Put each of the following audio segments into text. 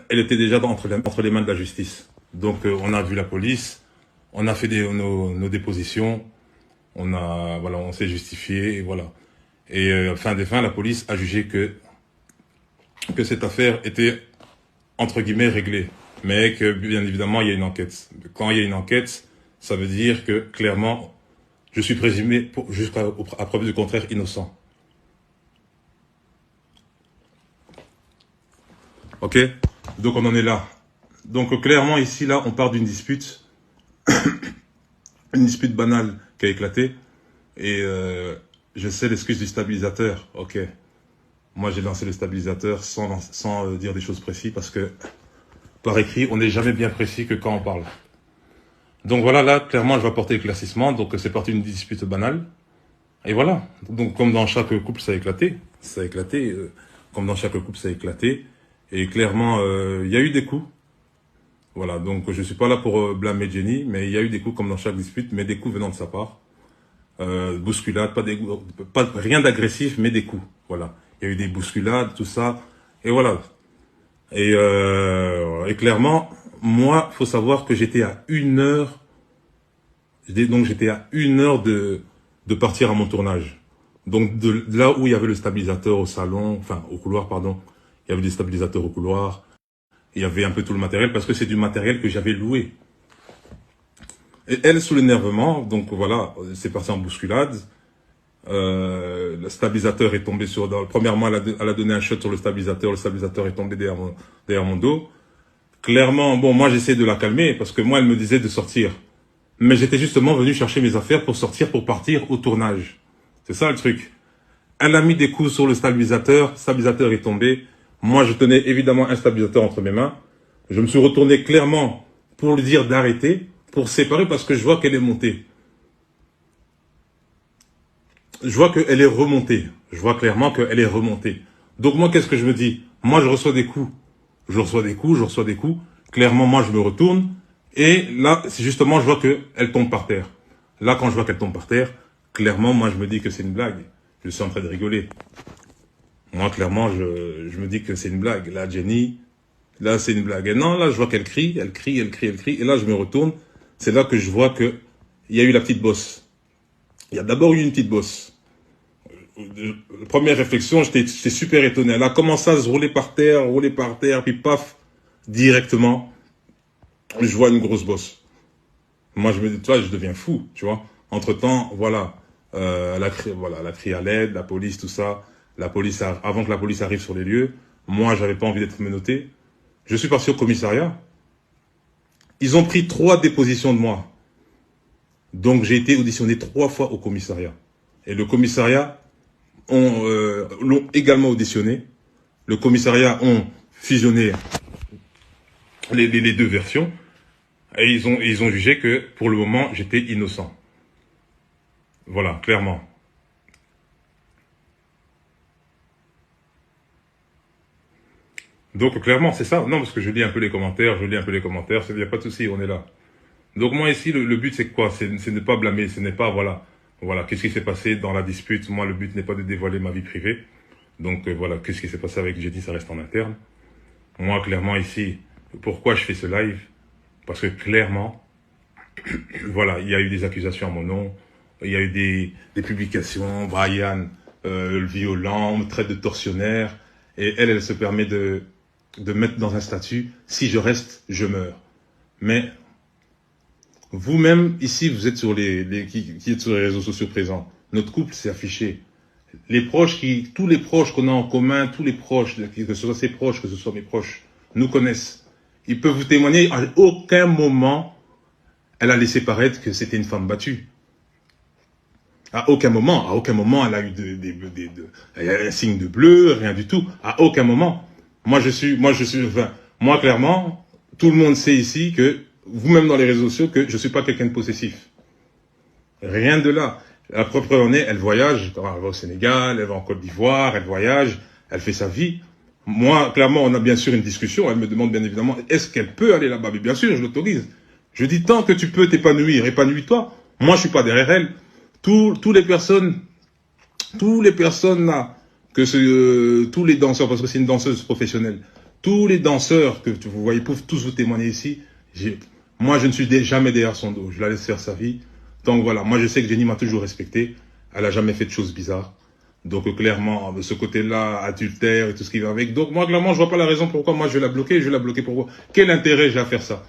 elle était déjà entre les mains de la justice. Donc on a vu la police, on a fait nos dépositions, on s'est justifié, et voilà. Et fin des fins, la police a jugé que cette affaire était entre guillemets réglée, mais que bien évidemment il y a une enquête. Quand il y a une enquête, ça veut dire que clairement je suis présumé jusqu'à preuve du contraire innocent. Ok, donc on en est là. Donc clairement ici, là, on part d'une dispute, une dispute banale qui a éclaté. Et je sais l'excuse du stabilisateur. Ok, moi j'ai lancé le stabilisateur sans dire des choses précises parce que par écrit, on n'est jamais bien précis que quand on parle. Donc voilà, là, clairement, je vais apporter l'éclaircissement. Donc c'est parti d'une dispute banale. Et voilà. Donc comme dans chaque couple, ça a éclaté. Ça a éclaté. Comme dans chaque couple, ça a éclaté. Et clairement, il y a eu des coups. Voilà, donc je suis pas là pour blâmer Jenny, mais il y a eu des coups comme dans chaque dispute, mais des coups venant de sa part. Bousculade, rien d'agressif, mais des coups. Voilà, il y a eu des bousculades, tout ça. Et voilà. Et clairement, moi, faut savoir que j'étais à 1 heure. Donc j'étais à 1 heure de partir à mon tournage. Donc de là où il y avait le stabilisateur au salon, enfin au couloir, pardon. Il y avait des stabilisateurs au couloir. Il y avait un peu tout le matériel parce que c'est du matériel que j'avais loué. Et elle, sous l'énervement, donc voilà, c'est parti en bousculade. Le stabilisateur est tombé premièrement, elle a donné un shot sur le stabilisateur est tombé derrière mon dos. Clairement, bon, moi j'essaie de la calmer parce que moi elle me disait de sortir. Mais j'étais justement venu chercher mes affaires pour sortir, pour partir au tournage. C'est ça le truc. Elle a mis des coups sur le stabilisateur est tombé. Moi, je tenais évidemment un stabilisateur entre mes mains. Je me suis retourné clairement pour lui dire d'arrêter, pour séparer, parce que je vois qu'elle est montée. Je vois qu'elle est remontée. Je vois clairement qu'elle est remontée. Donc moi, qu'est-ce que je me dis? Moi, je reçois des coups. Je reçois des coups. Clairement, moi, je me retourne. Et là, c'est justement, je vois qu'elle tombe par terre. Là, quand je vois qu'elle tombe par terre, clairement, moi, je me dis que c'est une blague. Je suis en train de rigoler. Moi, clairement, je me dis que c'est une blague. Là, Jenny, là, c'est une blague. Et non, là, je vois qu'elle crie. Et là, je me retourne. C'est là que je vois qu'il y a eu la petite bosse. Il y a d'abord eu une petite bosse. Première réflexion, j'étais super étonné. Elle a commencé à se rouler par terre, puis paf, directement, je vois une grosse bosse. Moi, je me dis, tu vois, je deviens fou, tu vois. Entre-temps, voilà, elle a crié à l'aide, la police, tout ça. Avant que la police arrive sur les lieux, moi, j'avais pas envie d'être menotté. Je suis parti au commissariat. Ils ont pris 3 dépositions de moi. Donc, j'ai été auditionné 3 fois au commissariat. Et le commissariat l'ont également auditionné. Le commissariat ont fusionné les 2 versions. Et ils ont jugé que, pour le moment, j'étais innocent. Voilà, clairement. Donc, clairement, c'est ça. Non, parce que je lis un peu les commentaires, il n'y a pas de souci, on est là. Donc, moi, ici, le but, c'est quoi? C'est de ne pas blâmer, ce n'est pas, voilà, qu'est-ce qui s'est passé dans la dispute? Moi, le but n'est pas de dévoiler ma vie privée. Donc, voilà, qu'est-ce qui s'est passé avec Jenny, ça reste en interne. Moi, clairement, ici, pourquoi je fais ce live? Parce que, clairement, voilà, il y a eu des accusations à mon nom, il y a eu des publications, Brian, le violent, on me traite de tortionnaire, et elle se permet de mettre dans un statut, si je reste, je meurs. Mais vous-même, ici, vous êtes sur qui êtes sur les réseaux sociaux présents. Notre couple s'est affiché. Tous les proches qu'on a en commun, tous les proches, que ce soit ses proches, que ce soit mes proches, nous connaissent. Ils peuvent vous témoigner, à aucun moment, elle a laissé paraître que c'était une femme battue. À aucun moment, elle a eu un signe de bleu, rien du tout. À aucun moment. Moi, clairement, tout le monde sait ici que, vous-même dans les réseaux sociaux, que je suis pas quelqu'un de possessif. Rien de là. La preuve en est, elle voyage, elle va au Sénégal, elle va en Côte d'Ivoire, elle voyage, elle fait sa vie. Moi, clairement, on a bien sûr une discussion, elle me demande bien évidemment, est-ce qu'elle peut aller là-bas? Mais bien sûr, je l'autorise. Je dis, tant que tu peux t'épanouir, épanouis-toi. Moi, je suis pas derrière elle. Toutes les personnes là, tous les danseurs, parce que c'est une danseuse professionnelle, Tous les danseurs que vous voyez, peuvent tous vous témoigner ici. Moi, je ne suis jamais derrière son dos. Je la laisse faire sa vie. Donc voilà, moi je sais que Jenny m'a toujours respecté. Elle a jamais fait de choses bizarres. Donc clairement, de ce côté-là, adultère et tout ce qui va avec. Donc moi, clairement, je vois pas la raison pourquoi moi je vais la bloquer. Je vais la bloquer pourquoi? Quel intérêt j'ai à faire ça?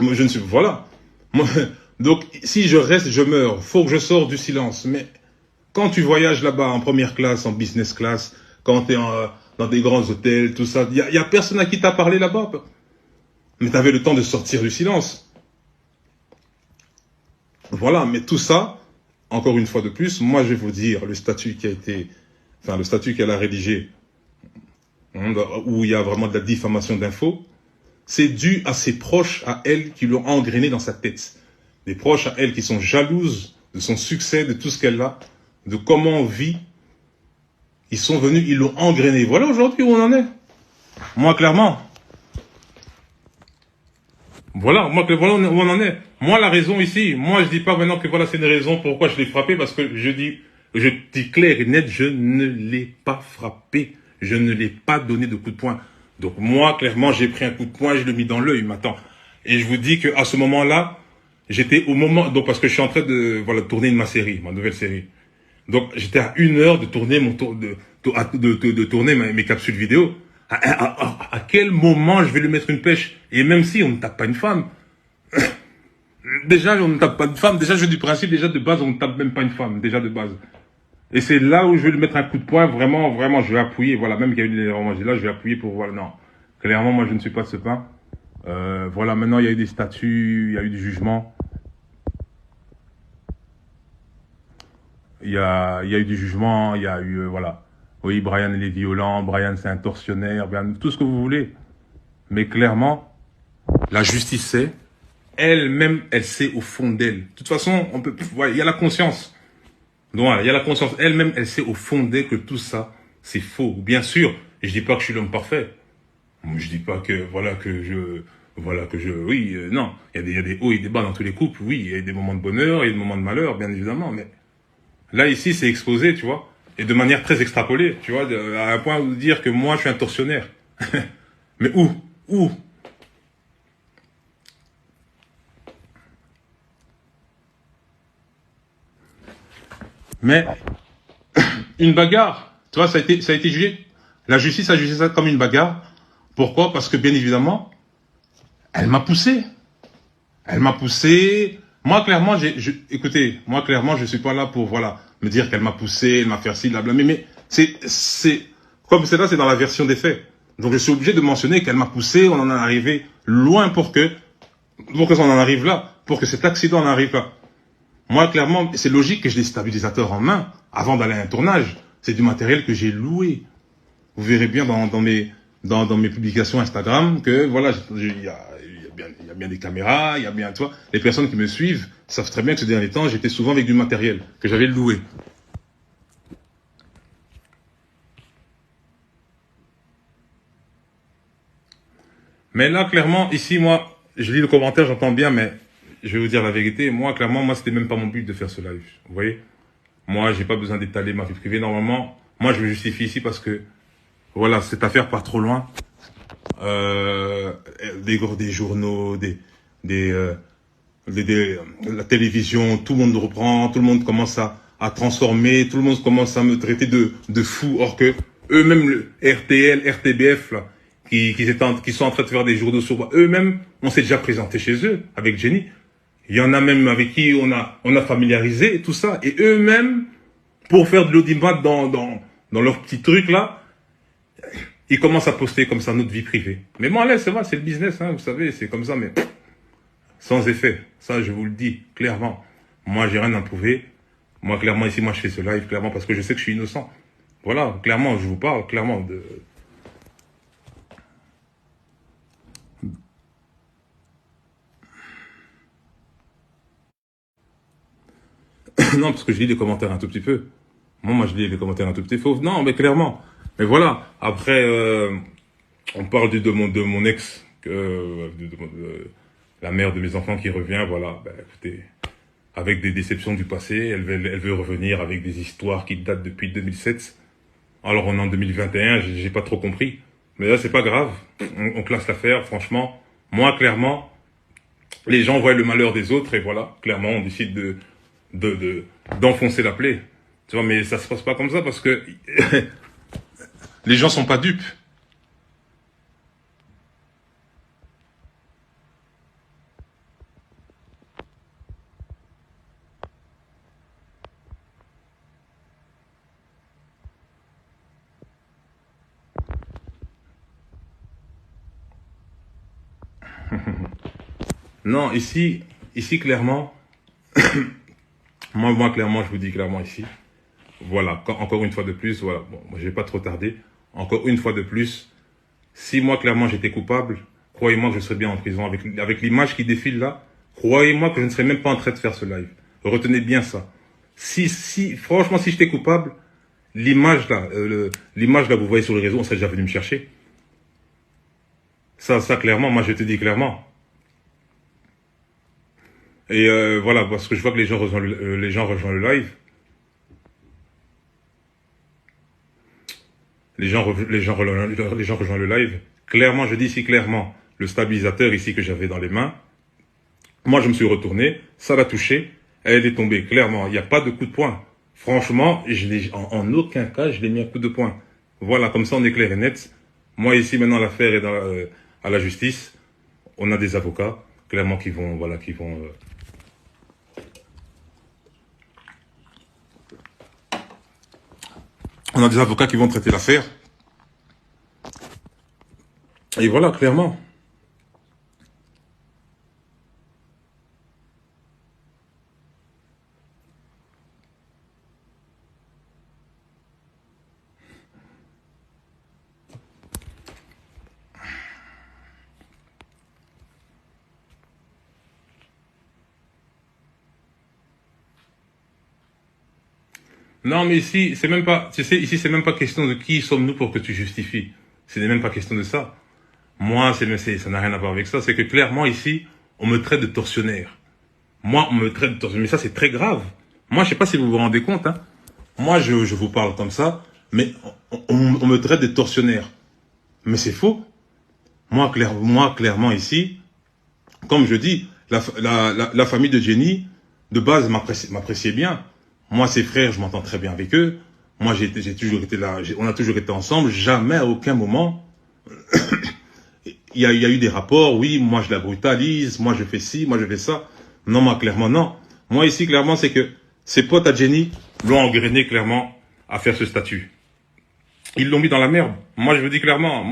Moi, je ne suis... Voilà. Moi, donc, si je reste, je meurs. Faut que je sorte du silence. Mais quand tu voyages là-bas en première classe, en business class, quand tu es dans des grands hôtels, tout ça, il y a personne à qui t'a parlé là-bas. Mais tu avais le temps de sortir du silence. Voilà, mais tout ça, encore une fois de plus, moi je vais vous dire, le statut qui a été, enfin le statut qu'elle a rédigé, où il y a vraiment de la diffamation d'infos, c'est dû à ses proches, à elle, qui l'ont engrainé dans sa tête. Des proches à elle qui sont jalouses de son succès, de tout ce qu'elle a, de comment on vit. Ils sont venus, ils l'ont engrainé. Voilà aujourd'hui où on en est. Moi, clairement. Voilà, voilà où on en est. Moi, la raison ici, moi, je dis pas maintenant que voilà, c'est une raison pourquoi je l'ai frappé, parce que je dis clair et net, je ne l'ai pas frappé. Je ne l'ai pas donné de coup de poing. Donc moi, clairement, j'ai pris un coup de poing, je l'ai mis dans l'œil maintenant. Et je vous dis que à ce moment-là, j'étais au moment, donc parce que je suis en train de voilà tourner ma série, ma nouvelle série. Donc j'étais à 1 heure de tourner de tourner mes capsules vidéo. À quel moment je vais lui mettre une pêche? Et même si on ne tape pas une femme, déjà on ne tape pas une femme. Déjà je du principe déjà de base on ne tape même pas une femme déjà de base. Et c'est là où je vais lui mettre un coup de poing, vraiment, vraiment, je vais appuyer, voilà, même qu'il y a eu des erreurs, là, je vais appuyer pour, voilà, non. Clairement, moi, je ne suis pas de ce pain. Voilà, maintenant, il y a eu des statuts, il y a eu du jugement. Il y a eu du jugement, il y a eu, voilà. Oui, Brian, il est violent, Brian, c'est un tortionnaire, Brian, tout ce que vous voulez. Mais clairement, la justice sait, elle-même, elle sait au fond d'elle. De toute façon, on peut, voilà, il y a la conscience. Donc voilà, il y a la conscience. Elle-même, elle sait au fond d'elle que tout ça, c'est faux. Bien sûr, je dis pas que je suis l'homme parfait. Je dis pas que, oui, non. Il y a des hauts et des bas dans tous les couples. Oui, il y a des moments de bonheur, il y a des moments de malheur, bien évidemment. Mais là, ici, c'est exposé, tu vois. Et de manière très extrapolée, tu vois, à un point où dire que moi, je suis un tortionnaire. Mais où? Où? Mais une bagarre, tu vois, ça a été jugé. La justice a jugé ça comme une bagarre. Pourquoi? Parce que bien évidemment, elle m'a poussé. Elle m'a poussé. Moi, clairement, écoutez, moi, clairement, je suis pas là pour, voilà, me dire qu'elle m'a poussé, elle m'a fait ci, blabla. Mais comme c'est là, c'est dans la version des faits. Donc, je suis obligé de mentionner qu'elle m'a poussé, on en est arrivé loin pour que ça en arrive là, pour que cet accident en arrive là. Moi, clairement, c'est logique que j'ai des stabilisateurs en main avant d'aller à un tournage. C'est du matériel que j'ai loué. Vous verrez bien dans mes publications Instagram que, voilà, il y a bien des caméras, il y a bien, toi, les personnes qui me suivent savent très bien que ces derniers temps, j'étais souvent avec du matériel que j'avais loué. Mais là, clairement, ici, moi, je lis le commentaire, j'entends bien, mais je vais vous dire la vérité. Moi, clairement, moi, c'était même pas mon but de faire ce live. Vous voyez? Moi, j'ai pas besoin d'étaler ma vie privée. Normalement, moi, je me justifie ici parce que, voilà, cette affaire part trop loin. Des journaux, la télévision, tout le monde reprend, tout le monde commence à transformer, tout le monde commence à me traiter de fou, or que eux-mêmes, le RTL, RTBF, là, qui sont en train de faire des journaux sur moi, eux-mêmes, on s'est déjà présenté chez eux, avec Jenny. Il y en a même avec qui on a familiarisé et tout ça, et eux-mêmes, pour faire de l'audimat dans leur petit truc là, ils commencent à poster comme ça notre vie privée. Mais bon, allez, c'est vrai, c'est le business, hein, vous savez, c'est comme ça, mais sans effet. Ça, je vous le dis, clairement. Moi, j'ai rien à prouver. Moi, clairement, ici, moi, je fais ce live, clairement, parce que je sais que je suis innocent. Voilà, clairement, je vous parle, clairement, de... Non, parce que je lis les commentaires un tout petit peu. Moi, je lis les commentaires un tout petit peu. Non, mais clairement. Mais voilà, après, on parle de mon ex, la mère de mes enfants qui revient, voilà. Ben, écoutez, avec des déceptions du passé, elle veut revenir avec des histoires qui datent depuis 2007. Alors on est en 2021, j'ai pas trop compris. Mais là, c'est pas grave. On classe l'affaire, franchement. Moi, clairement, les gens voient le malheur des autres et voilà, clairement, on décide d'enfoncer la plaie. Tu vois, mais ça se passe pas comme ça parce que les gens sont pas dupes. Non, ici, clairement, moi, clairement, je vous dis clairement ici, voilà, encore une fois de plus, voilà, bon, moi, je vais pas trop tarder, encore une fois de plus, si moi, clairement, j'étais coupable, croyez-moi que je serais bien en prison. Avec l'image qui défile là, croyez-moi que je ne serais même pas en train de faire ce live. Retenez bien ça. Franchement, si j'étais coupable, l'image là que vous voyez sur les réseaux, on serait déjà venu me chercher. Ça, clairement, moi, je te dis clairement. Et voilà, parce que je vois que les gens rejoignent le live. Les gens rejoignent le live. Clairement, je dis ici clairement, le stabilisateur ici que j'avais dans les mains, moi je me suis retourné, ça l'a touché, elle est tombée. Clairement, il n'y a pas de coup de poing. Franchement, en aucun cas, je l'ai mis un coup de poing. Voilà, comme ça on est clair et net. Moi ici maintenant l'affaire est à la justice. On a des avocats, clairement on a des avocats qui vont traiter l'affaire. Et voilà, clairement. Non, mais ici, c'est même pas, tu sais, ici, c'est même pas question de qui sommes-nous pour que tu justifies. Ce n'est même pas question de ça. Moi, ça n'a rien à voir avec ça. C'est que clairement, ici, on me traite de tortionnaire. Moi, on me traite de tortionnaire. Mais ça, c'est très grave. Moi, je sais pas si vous vous rendez compte, hein. Moi, je vous parle comme ça, mais on me traite de tortionnaire. Mais c'est faux. Moi, clairement, ici, comme je dis, la famille de Jenny, de base, m'appréciait bien. Moi, ses frères, je m'entends très bien avec eux. Moi, j'ai toujours été là, on a toujours été ensemble. Jamais, à aucun moment, il y a eu des rapports. Oui, moi, je la brutalise. Moi, je fais ci, moi, je fais ça. Non, moi, clairement, non. Moi, ici, clairement, c'est que ses potes à Jenny l'ont engrainé, clairement, à faire ce statut. Ils l'ont mis dans la merde. Moi, je vous dis clairement,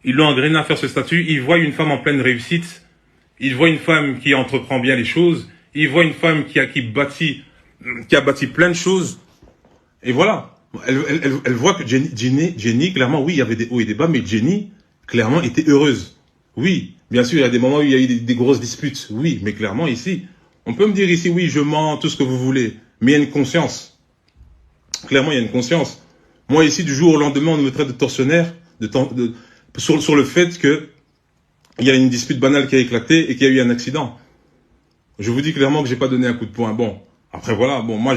ils l'ont engrainé à faire ce statut. Ils voient une femme en pleine réussite. Ils voient une femme qui entreprend bien les choses. Ils voient une femme qui a bâti plein de choses. Et voilà. Elle voit que Jenny, clairement, oui, il y avait des hauts et des bas, mais Jenny, clairement, était heureuse. Oui, bien sûr, il y a des moments où il y a eu des grosses disputes. Oui, mais clairement, ici, on peut me dire ici, oui, je mens, tout ce que vous voulez. Mais il y a une conscience. Clairement, il y a une conscience. Moi, ici, du jour au lendemain, on me traite de tortionnaire sur le fait que il y a une dispute banale qui a éclaté et qu'il y a eu un accident. Je vous dis clairement que j'ai pas donné un coup de poing. Bon, après voilà, bon, moi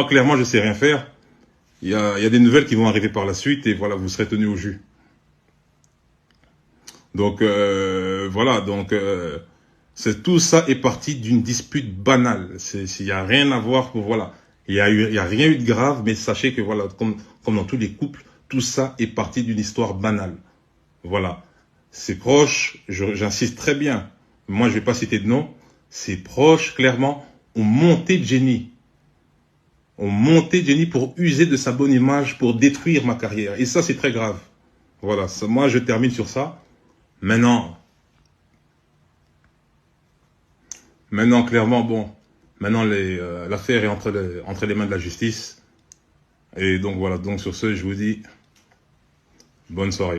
clairement, je sais rien faire. Il y a des nouvelles qui vont arriver par la suite et voilà, vous serez tenu au jus. Donc voilà, donc tout ça est parti d'une dispute banale. Il y a rien à voir pour voilà. Il y a rien eu de grave, mais sachez que voilà, comme dans tous les couples, tout ça est parti d'une histoire banale. Voilà. C'est proche, j'insiste très bien. Moi, je vais pas citer de nom. C'est proche, clairement, ont monté Jenny. Ont monté Jenny pour user de sa bonne image, pour détruire ma carrière. Et ça, c'est très grave. Voilà, moi, je termine sur ça. Maintenant, clairement, bon, maintenant, l'affaire est entre les mains de la justice. Et donc, voilà, donc sur ce, je vous dis, bonne soirée.